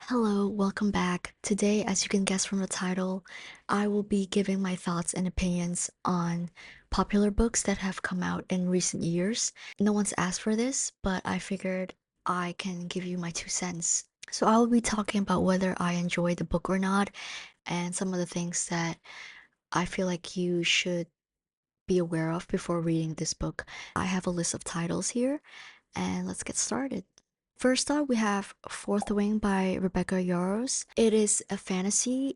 Hello, welcome back. Today, as you can guess from the title, I will be giving my thoughts and opinions on popular books that have come out in recent years. No one's asked for this, but I figured I can give you my 2 cents. So, I will be talking about whether I enjoy the book or not, and some of the things that I feel like you should be aware of before reading this book. I have a list of titles here, and let's get started. First up, we have Fourth Wing by Rebecca Yarros. It is a fantasy,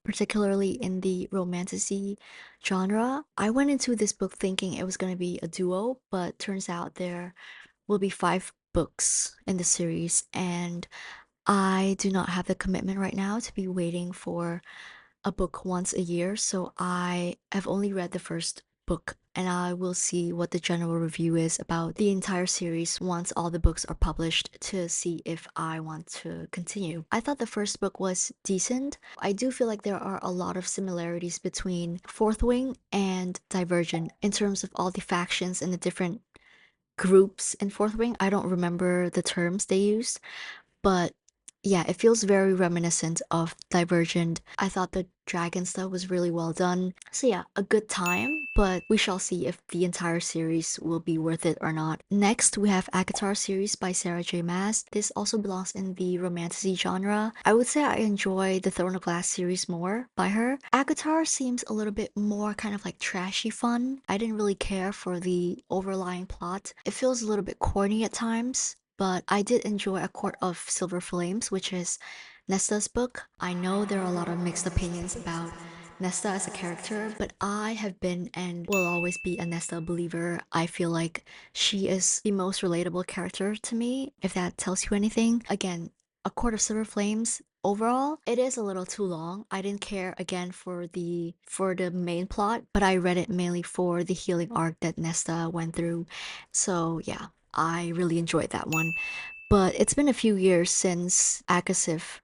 particularly in the romantasy genre. I went into this book thinking it was going to be a duo, but turns out there will be 5 books in the series, and I do not have the commitment right now to be waiting for a book once a year, so I have only read the first book and I will see what the general review is about the entire series once all the books are published to see if I want to continue. I thought the first book was decent. I do feel like there are a lot of similarities between Fourth Wing and Divergent in terms of all the factions and the different groups in Fourth Wing. I don't remember the terms they used, but yeah, it feels very reminiscent of Divergent. I thought the dragon stuff was really well done. So yeah, a good time, but we shall see if the entire series will be worth it or not. Next, we have Akatar series by Sarah J. Maas. This also belongs in the romantasy genre. I would say I enjoy the Throne of Glass series more by her. Akatar seems a little bit more kind of like trashy fun. I didn't really care for the overlying plot. It feels a little bit corny at times, but I did enjoy A Court of Silver Flames, which is Nesta's book. I know there are a lot of mixed opinions about Nesta as a character, but I have been and will always be a Nesta believer. I feel like she is the most relatable character to me, if that tells you anything. Again, A Court of Silver Flames overall, it is a little too long. I didn't care again for the main plot, but I read it mainly for the healing arc that Nesta went through. So yeah, I really enjoyed that one. But it's been a few years since Akasif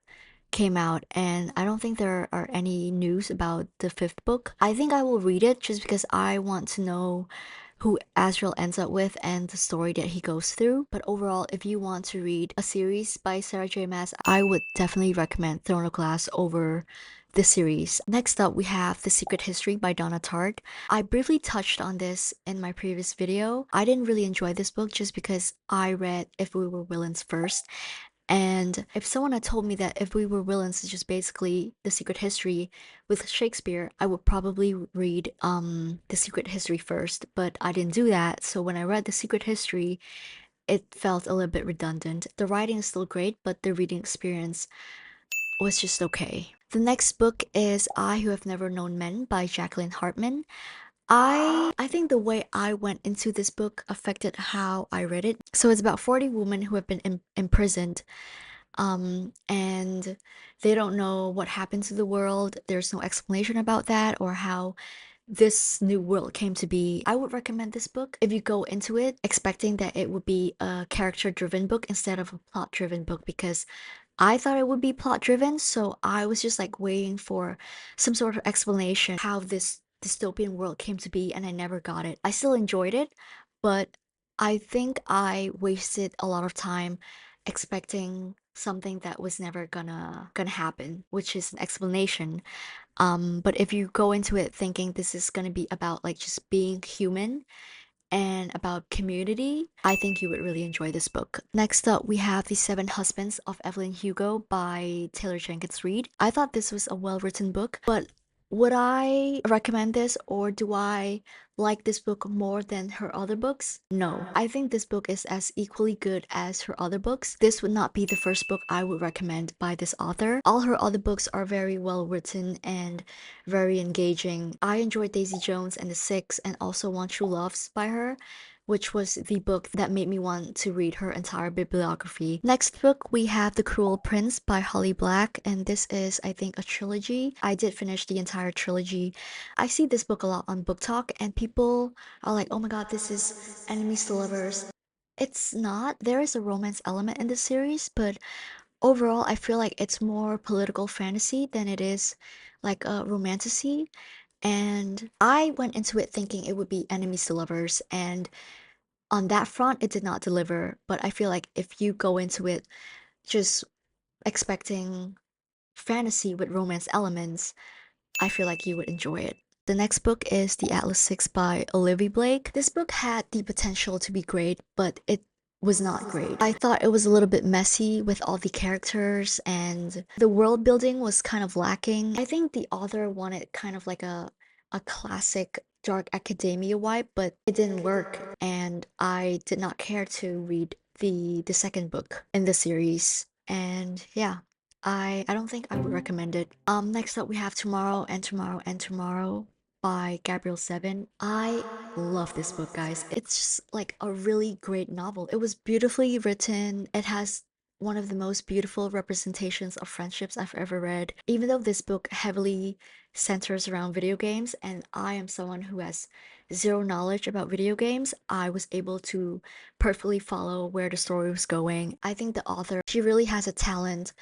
came out, and I don't think there are any news about the fifth book. I think I will read it just because I want to know who Azrael ends up with and the story that he goes through. But overall, if you want to read a series by Sarah J. Maas, I would definitely recommend Throne of Glass over the series. Next up, we have The Secret History by Donna Tartt. I briefly touched on this in my previous video. I didn't really enjoy this book just because I read If We Were Villains first, and if someone had told me that If We Were Villains is just basically The Secret History with Shakespeare, I would probably read The Secret History first, but I didn't do that. So when I read The Secret History, it felt a little bit redundant. The writing is still great, but the reading experience was just okay. The next book is I Who Have Never Known Men by Jacqueline Harpman. I think the way I went into this book affected how I read it. So it's about 40 women who have been imprisoned, and they don't know what happened to the world. There's no explanation about that or how this new world came to be. I would recommend this book if you go into it expecting that it would be a character driven book instead of a plot driven book, because I thought it would be plot driven, so I was just like waiting for some sort of explanation how this dystopian world came to be, and I never got it. I still enjoyed it, but I think I wasted a lot of time expecting something that was never gonna happen, which is an explanation. But if you go into it thinking this is gonna be about like just being human and about community, I think you would really enjoy this book. Next up, we have The Seven Husbands of Evelyn Hugo by Taylor Jenkins Reid. I thought this was a well written book, but would I recommend this, or do I like this book more than her other books? No. I think this book is as equally good as her other books. This would not be the first book I would recommend by this author. All her other books are very well written and very engaging. I enjoyed Daisy Jones and the Six and also One True Loves by her, which was the book that made me want to read her entire bibliography. Next book, we have The Cruel Prince by Holly Black, and this is, I think, a trilogy. I did finish the entire trilogy. I see this book a lot on booktok, and people are like, oh my god, this is enemies to lovers. It's not. There is a romance element in the series, but overall, I feel like it's more political fantasy than it is like a romantasy. And I went into it thinking it would be enemies to lovers, and on that front, it did not deliver. But I feel like if you go into it just expecting fantasy with romance elements, I feel like you would enjoy it. The next book is The Atlas Six by Olivia Blake. This book had the potential to be great, but it was not great. I thought it was a little bit messy with all the characters, and the world building was kind of lacking. I think the author wanted kind of like a classic dark academia vibe, but it didn't work, and I did not care to read the second book in the series. And yeah, I don't think I would recommend it. Next up we have Tomorrow and Tomorrow and Tomorrow by Gabrielle Zevin. I love this book, guys. It's just like a really great novel. It was beautifully written. It has one of the most beautiful representations of friendships I've ever read. Even though this book heavily centers around video games, and I am someone who has zero knowledge about video games, I was able to perfectly follow where the story was going. I think the author, she really has a talent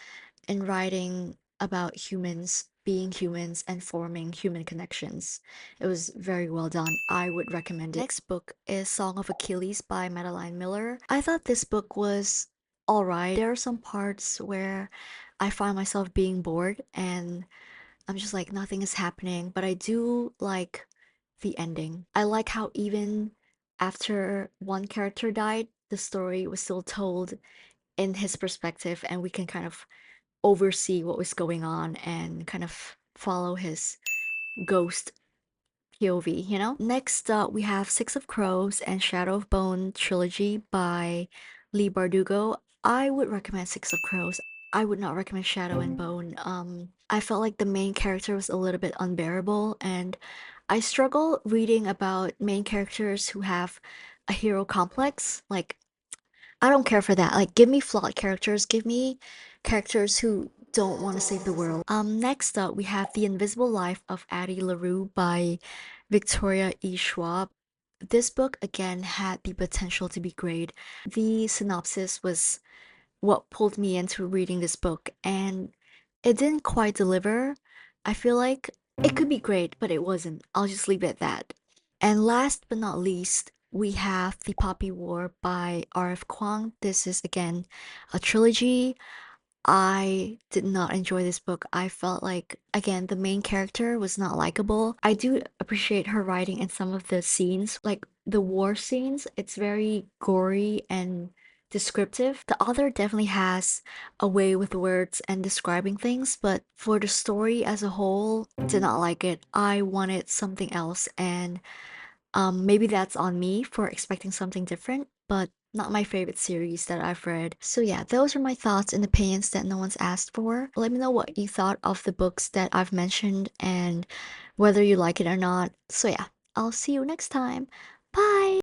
in writing about humans being humans and forming human connections. It was very well done. I would recommend it. Next book is Song of Achilles by Madeline Miller. I thought this book was alright. There are some parts where I find myself being bored and I'm just like nothing is happening, but I do like the ending. I like how even after one character died, the story was still told in his perspective and we can kind of oversee what was going on and kind of follow his ghost POV, you know? Next up, we have Six of Crows and Shadow of Bone trilogy by Leigh Bardugo. I would recommend Six of Crows. I would not recommend Shadow and Bone. I felt like the main character was a little bit unbearable, and I struggle reading about main characters who have a hero complex. Like, I don't care for that. Like, give me flawed characters. Give me characters who don't want to save the world. Next up, we have The Invisible Life of Addie LaRue by Victoria E. Schwab. This book, again, had the potential to be great. The synopsis was what pulled me into reading this book, and it didn't quite deliver. I feel like it could be great, but it wasn't. I'll just leave it at that. And last but not least, we have The Poppy War by R.F. Kuang. This is again a trilogy. I did not enjoy this book. I felt like, again, the main character was not likable. I do appreciate her writing in some of the scenes, like the war scenes. It's very gory and descriptive. The author definitely has a way with words and describing things, but for the story as a whole, did not like it. I wanted something else, and maybe that's on me for expecting something different, but not my favorite series that I've read. So yeah, those are my thoughts and opinions that no one's asked for. Let me know what you thought of the books that I've mentioned and whether you like it or not. So yeah, I'll see you next time. Bye!